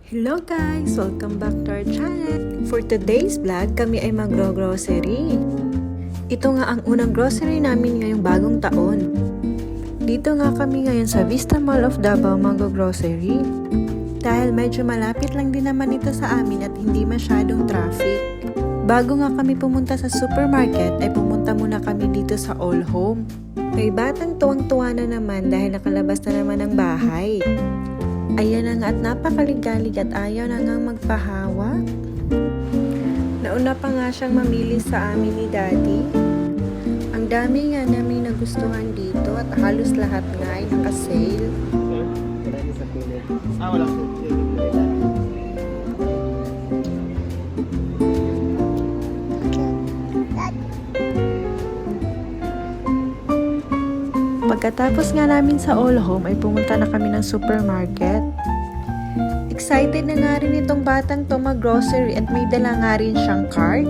Hello guys! Welcome back to our channel! For today's vlog, kami ay magro-grocery. Ito nga ang unang grocery namin ngayong bagong taon. Dito nga kami ngayon sa Vista Mall of Davao magro-grocery. Dahil medyo malapit lang din naman ito sa amin at hindi masyadong traffic. Bago nga kami pumunta sa supermarket ay pumunta muna kami dito sa All Home. Kay batang tuwang-tuwa na naman dahil nakalabas na naman ng bahay. Ayan na nga at napakaligalig at ayaw na nga magpahawak. Nauna pa nga siyang mamili sa amin ni Daddy. Ang dami nga namin nagustuhan dito at halos lahat nga ay naka-sale. Wala. Pagkatapos nga namin sa All Home ay pumunta na kami ng supermarket. Excited na nga rin itong batang to mag-grocery at may dala nga rin siyang card.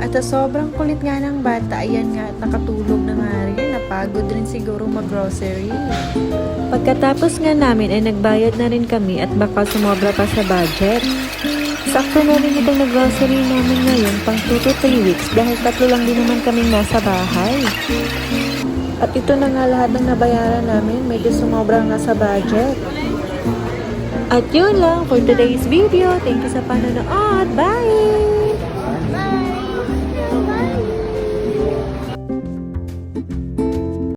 At sa sobrang kulit nga ng bata, ayan nga at nakatulog na nga rin. Napagod rin siguro mag-grocery. Pagkatapos nga namin ay nagbayad na rin kami at baka sumobra pa sa budget. Sakto na rin itong nag-grocery namin ngayon pang 2 to 3 weeks dahil 3 lang din naman kaming nasa bahay. At ito na nga lahat ng nabayaran namin, medyo sumobra nga sa budget. At yun lang for today's video. Thank you sa panonood. Bye!